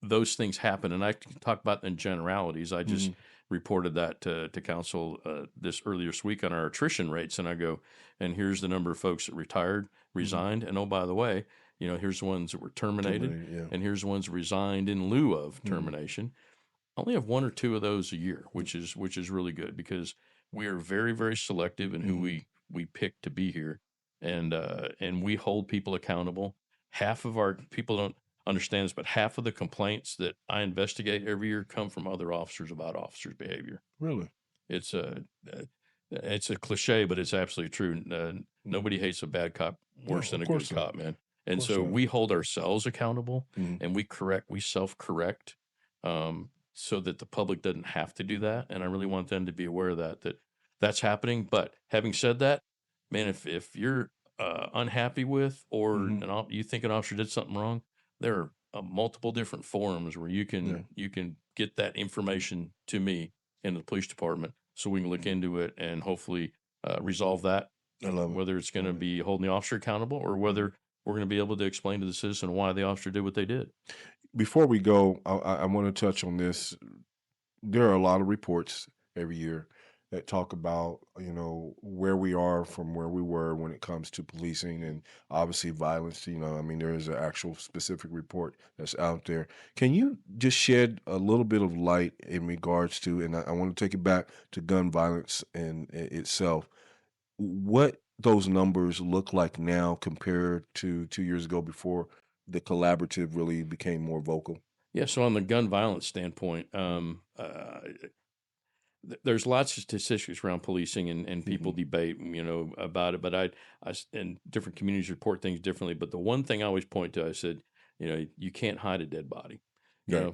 those things happen. And I can talk about in generalities. I just reported that to council this earlier this week on our attrition rates, and I go, and here's the number of folks that retired, resigned, and oh, by the way, here's the ones that were terminated, Yeah. and here's the ones resigned in lieu of termination. I only have 1 or 2 of those a year, which is really good, because we are very, very selective in who we pick to be here, and we hold people accountable. Half of our people don't understand this, but half of the complaints that I investigate every year come from other officers about officers' behavior. Really? It's a cliche, but it's absolutely true. Nobody hates a bad cop worse than a good cop, man. And so we hold ourselves accountable, and we self-correct, so that the public doesn't have to do that. And I really want them to be aware of that's happening. But having said that, man, if you're unhappy with, or you think an officer did something wrong, there are multiple different forums where you can get that information to me in the police department, so we can look into it and hopefully resolve that. I love it. Whether it's going to be holding the officer accountable, or whether we're going to be able to explain to the citizen why the officer did what they did. Before we go, I want to touch on this. There are a lot of reports every year that talk about, where we are from where we were when it comes to policing and obviously violence. I mean, there is an actual specific report that's out there. Can you just shed a little bit of light in regards to, and I want to take it back to gun violence in itself, what those numbers look like now compared to 2 years ago before the collaborative really became more vocal? Yeah, so on the gun violence standpoint, there's lots of statistics around policing, and people debate, about it. But and different communities report things differently. But the one thing I always point to, I said, you can't hide a dead body.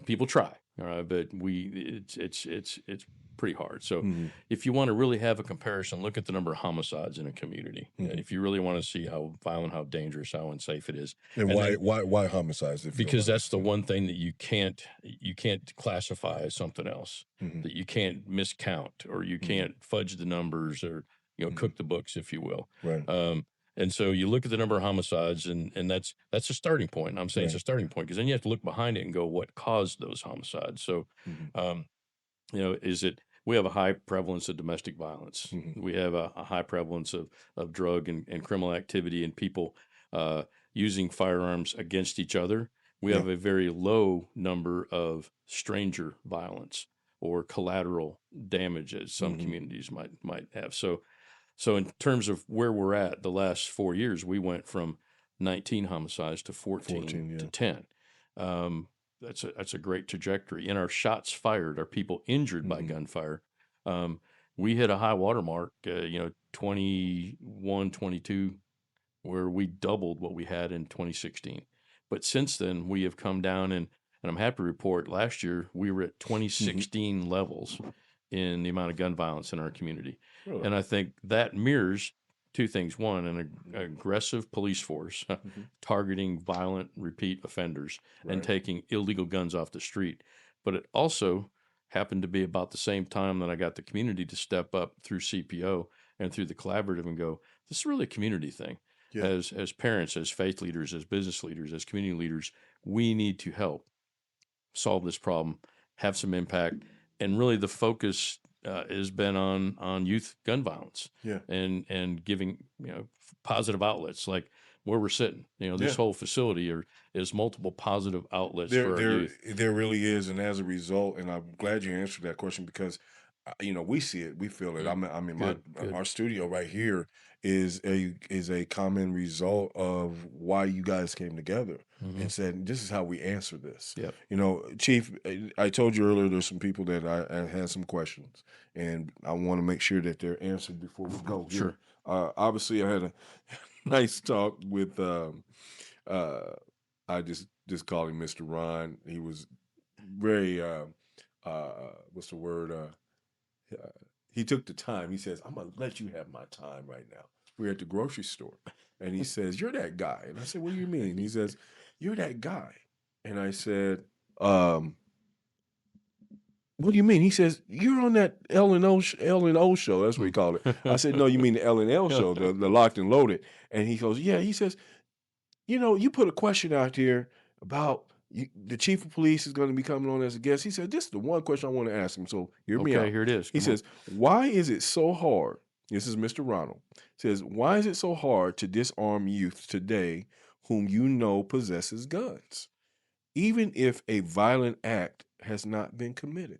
People try, but it's pretty hard. So if you want to really have a comparison, look at the number of homicides in a community. If you really want to see how violent, how dangerous, how unsafe it is. And why homicides? Because that's the one thing that you can't classify as something else, that you can't miscount, or you can't fudge the numbers, or cook the books, if you will. Right. And so you look at the number of homicides, and that's a starting point. I'm saying it's a starting point, because then you have to look behind it and go, what caused those homicides? So, we have a high prevalence of domestic violence. We have a high prevalence of drug and criminal activity, and people using firearms against each other. We have a very low number of stranger violence or collateral damage, as some communities might have. So in terms of where we're at, the last 4 years, we went from 19 homicides to 14 to 10. That's a great trajectory. In our shots fired, our people injured by gunfire, we hit a high water mark, 21, 22, where we doubled what we had in 2016. But since then, we have come down, and I'm happy to report last year we were at 2016 levels in the amount of gun violence in our community. Really? And I think that mirrors two things. One, an aggressive police force targeting violent repeat offenders and taking illegal guns off the street. But it also happened to be about the same time that I got the community to step up through CPO and through the collaborative and go, this is really a community thing. Yeah. As parents, as faith leaders, as business leaders, as community leaders, we need to help solve this problem, have some impact. And really the focus has been on youth gun violence, and giving positive outlets like where we're sitting. This whole facility is multiple positive outlets for our youth. There really is, and as a result, and I'm glad you answered that question, because we see it, we feel it. Our studio right here is a common result of why you guys came together and said, this is how we answer this. Chief, I told you earlier there's some people that I had some questions, and I want to make sure that they're answered before we go. Sure. Obviously, I had a nice talk with I just call him Mr. Ron. He was very what's the word? He took the time. He says, I'm going to let you have my time right now. We're at the grocery store. And he says, you're that guy. And I said, what do you mean? He says, you're that guy. And I said, what do you mean? He says, you're on that LNL show. That's what he called it. I said, no, you mean the LNL show, the Locked and Loaded. And he goes, yeah. He says, you put a question out there about the chief of police is going to be coming on as a guest. He said, this is the one question I want to ask him. So hear me Okay, out. here it is. He Come on. says, why is it so hard? This is Mr. Ronald. Says, why is it so hard to disarm youth today whom you know possesses guns, even if a violent act has not been committed?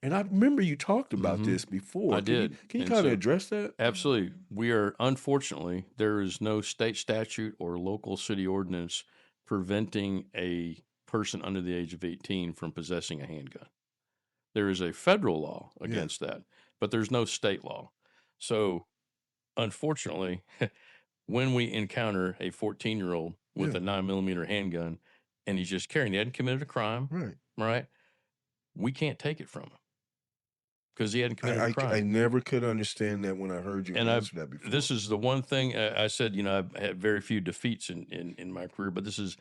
And I remember you talked about this before. I did. Can you And kind of so, address that? absolutely. We are, unfortunately, there is no state statute or local city ordinance preventing a person under the age of 18 from possessing a handgun. There is a federal law Yeah. against that, but there's no state law. So, unfortunately, when we encounter a 14-year-old with Yeah. a 9mm handgun and he's just carrying, he hadn't committed a crime, Right. right? We can't take it from him because he hadn't committed a I crime. never could understand that when I heard you And answer that before. this is the one thing I said, you know, I've had very few defeats in my career, but this is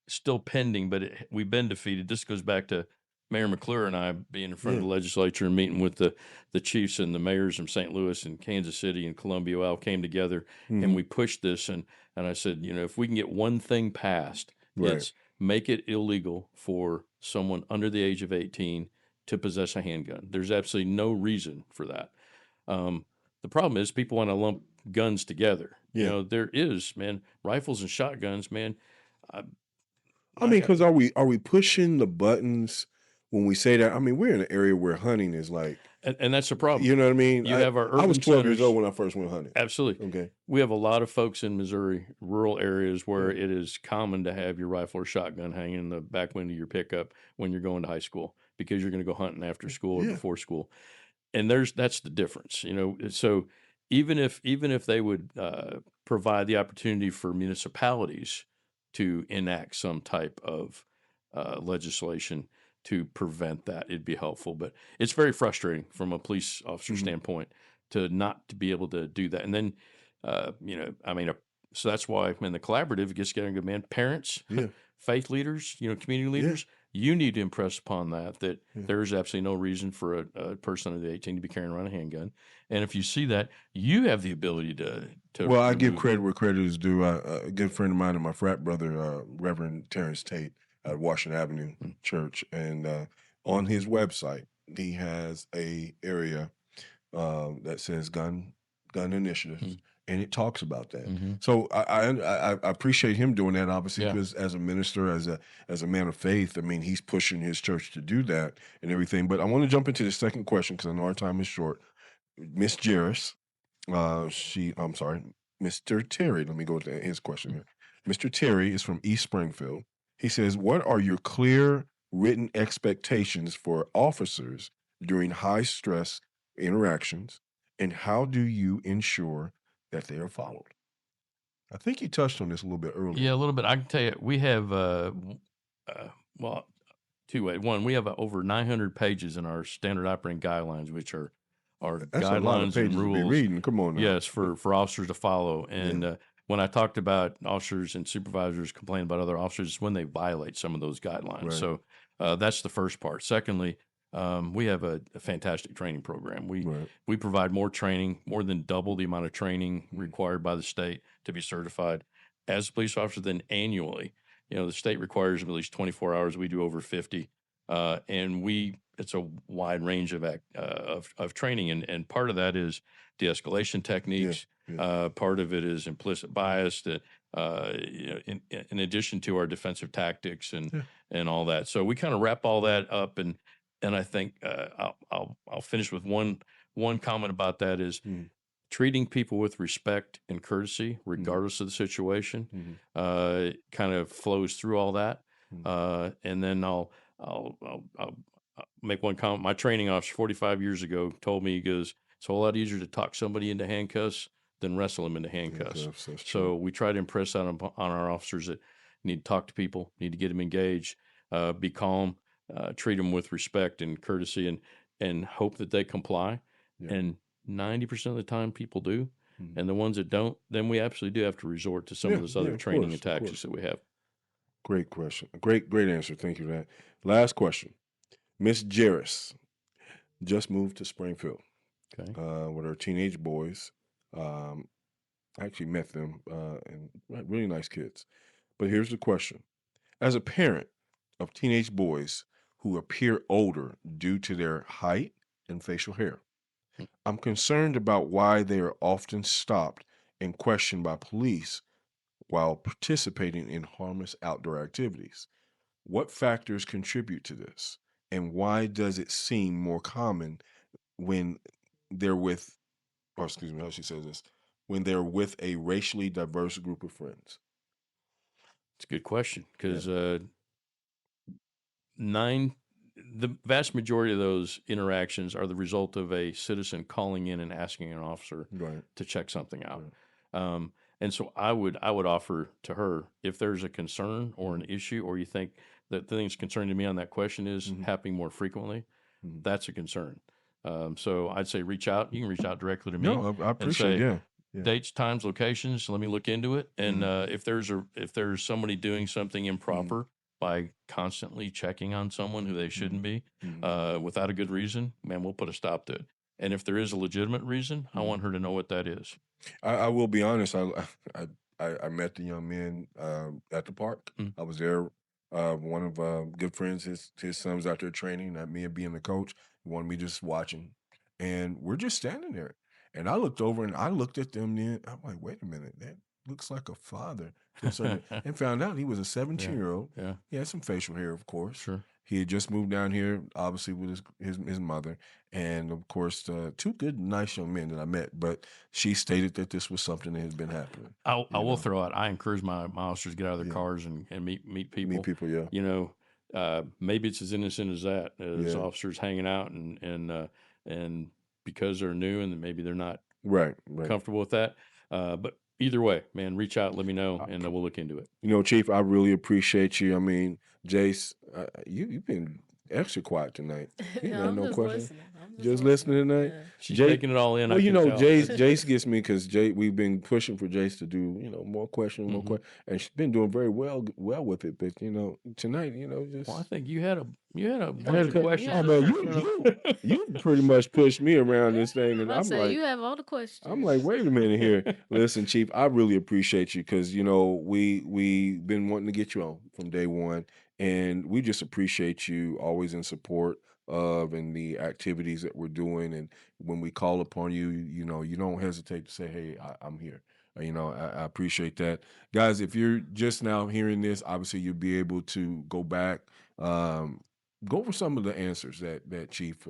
still pending, but we've been defeated. This goes back to Mayor McClure and I being in front of the legislature and meeting with the chiefs and the mayors from St. Louis and Kansas City and Columbia. We all came together and we pushed this. And I said, you know, if we can get one thing passed, it's make it illegal for someone under the age of 18 to possess a handgun. There's absolutely no reason for that. The problem is people want to lump guns together. You know, there is, man, rifles and shotguns, man. I mean, because are we pushing the buttons when we say that? I mean, we're in an area where hunting is like, and that's the problem. you know what I mean? You have our urban I was 12 years centers. old when I first went hunting. Absolutely. Okay. We have a lot of folks in Missouri, rural areas where it is common to have your rifle or shotgun hanging in the back window of your pickup when you're going to high school because you're going to go hunting after school or before school. And that's the difference, you know. So even if they would provide the opportunity for municipalities to enact some type of legislation to prevent that, it'd be helpful. But it's very frustrating from a police officer standpoint to not to be able to do that. And then, you know, I mean, so that's why when the collaborative gets together and go, man, parents, faith leaders, you know, community leaders, you need to impress upon that there is absolutely no reason for a person under the 18 to be carrying around a handgun. And if you see that, you have the ability to Well, I give credit where credit is due. A good friend of mine and my frat brother, Reverend Terrence Tate at Washington Avenue Church, and on his website, he has a area that says gun initiatives, and it talks about that. So I appreciate him doing that, obviously, because as a minister, as a man of faith, I mean, he's pushing his church to do that and everything. But I want to jump into the second question because I know our time is short. Miss Jayce, I'm sorry, Mr. Terry. Let me go to his question here. Mr. Terry is from East Springfield. He says, what are your clear written expectations for officers during high stress interactions, and how do you ensure that they are followed? I think you touched on this a little bit earlier. Yeah, a little bit. I can tell you, we have, well, two ways. One, we have over 900 pages in our standard operating guidelines, which are That's a lot of guidelines pages and to be rules. reading. Come on now. Yes, for officers to follow. And when I talked about officers and supervisors complaining about other officers, it's when they violate some of those guidelines. So that's the first part. Secondly, we have a fantastic training program. We provide more training, more than double the amount of training required by the state to be certified as a police officer than annually. You know, the state requires at least 24 hours. We do over 50. And it's a wide range of training. And part of that is de-escalation techniques. Part of it is implicit bias that, you know, in addition to our defensive tactics and all that. So we kind of wrap all that up. And I think I'll finish with one comment about that is treating people with respect and courtesy, regardless of the situation, kind of flows through all that. And then I'll make one comment. My training officer 45 years ago told me, he goes, it's a whole lot easier to talk somebody into handcuffs than wrestle them into handcuffs. So we try to impress that on our officers that need to talk to people, need to get them engaged, be calm, treat them with respect and courtesy, and hope that they comply. And 90% of the time people do. And the ones that don't, then we absolutely do have to resort to some of this other training and tactics that we have. Great question. Great answer. Thank you for that. Last question. Miss Jayce just moved to Springfield with her teenage boys. I actually met them and really nice kids. But here's the question. As a parent, of teenage boys who appear older due to their height and facial hair. I'm concerned about why they are often stopped and questioned by police while participating in harmless outdoor activities. What factors contribute to this? And why does it seem more common when they're with, or excuse me, how she says this, when they're with a racially diverse group of friends? It's a good question Yeah. because the vast majority of those interactions are the result of a citizen calling in and asking an officer Right. to check something out. Right. And so I would offer to her, if there's a concern or an issue, or you think that the thing that's concerning to me on that question is happening more frequently, that's a concern. So I'd say reach out. You can reach out directly to me No, I and appreciate say, it. Yeah. dates, times, locations. Let me look into it. And if there's somebody doing something improper by constantly checking on someone who they shouldn't be, without a good reason, man, we'll put a stop to it. And if there is a legitimate reason, I want her to know what that is. I will be honest. I met the young men at the park. I was there. One of good friends, his son's out there training. Not me being the coach. He wanted me just watching, and we're just standing there. And I looked over and I looked at them. Then I'm like, wait a minute, that looks like a father. And found out he was a 17-year-old. Yeah. He had some facial hair, of course. Sure. He had just moved down here, obviously with his mother, and of course, two good, nice young men that I met. But she stated that this was something that had been happening. I will throw out. I encourage my officers to get out of their cars and meet people. Meet people, yeah. You know, maybe it's as innocent as that, as officers hanging out and because they're new and maybe they're not right. comfortable with that. But either way, man, reach out, let me know, and we'll look into it. You know, Chief, I really appreciate you. I mean, Jayce, you've been extra quiet tonight. I'm no just question. listening. I'm Just listening tonight. Yeah. She's taking it all in. Well, I you can know, tell. Jayce gets me because we've been pushing for Jayce to do, more questions, and she's been doing very well with it. But tonight, just Well, I think you had a bunch of questions. Oh man, you pretty much pushed me around this thing, and I I'm say like, you have all the questions. I'm like, wait a minute here. Listen, Chief, I really appreciate you because we've been wanting to get you on from day one, and we just appreciate you always in support of and the activities that we're doing. And when we call upon you, you don't hesitate to say, "Hey, I'm here." I appreciate that, guys. If you're just now hearing this, obviously you'll be able to go back, go over some of the answers that Chief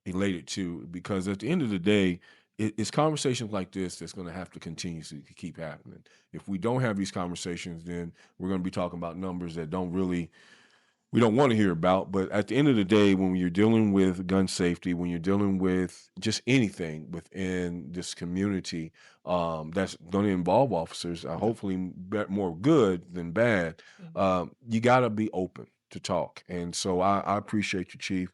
related to, because at the end of the day, it's conversations like this that's going to have to continue to keep happening. If we don't have these conversations, then we're going to be talking about numbers that we don't want to hear about. But at the end of the day, when you're dealing with gun safety, when you're dealing with just anything within this community that's going to involve officers, hopefully more good than bad, you got to be open to talk. And so I appreciate you, Chief.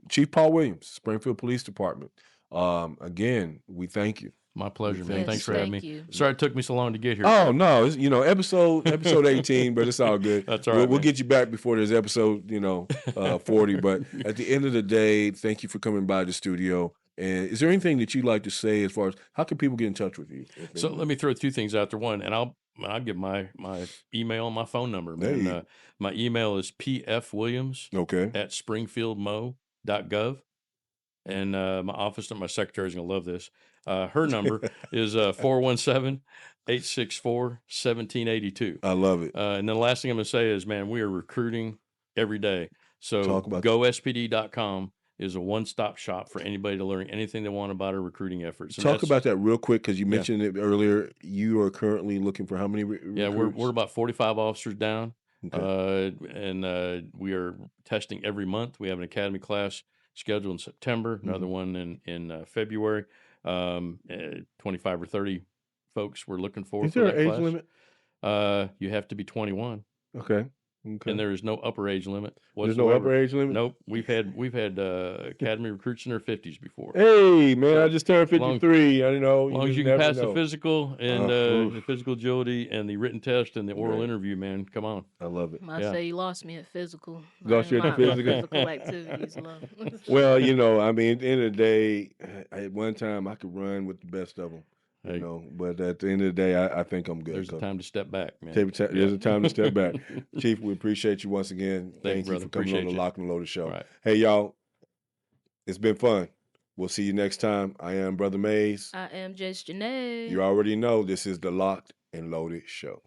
Chief Paul Williams, Springfield Police Department. Again, we thank you. My pleasure, man. Yes, Thanks for having thank me. you. Sorry it took me so long to get here. Oh no, it's, episode 18, but it's all good. That's all right. We'll get you back before there's episode 40. But at the end of the day, thank you for coming by the studio. And is there anything that you'd like to say as far as how can people get in touch with you? So let me throw two things out there. One, and I'll give my email and my phone number. Man. My email is pfwilliams at springfieldmo.gov. And my office and my secretary is going to love this. Her number is 417-864-1782. I love it. And then the last thing I'm going to say is, man, we are recruiting every day. So gospd.com is a one-stop shop for anybody to learn anything they want about our recruiting efforts. Talk about that real quick, because you mentioned it earlier. You are currently looking for how many recruits? Yeah, we're about 45 officers down. And we are testing every month. We have an academy class scheduled in September, another one in February. 25 or 30 folks we're looking for. Is there an age limit? You have to be 21. Okay. And there is no upper age limit whatsoever. There's no upper age limit? Nope. We've had academy recruits in their 50s before. Hey, man, I just turned 53. I know. As long as you can pass the physical and the physical agility and the written test and the oral interview, man, come on. I love it. I say you lost me at physical. Lost you at physical? Physical activities. Well, I mean, at the end of the day, at one time I could run with the best of them. You Hey, know, but at the end of the day, I think I'm good. there's a Cuz time to step back, man. there's a time to step back. Chief, we appreciate you once again. Thank you, Thank you brother. for coming on Appreciate the you. Lock and Loaded All show. right. Hey, y'all, it's been fun. We'll see you next time. I am Brother Mays. I am jcnae. You already know this is the Locked and Loaded show.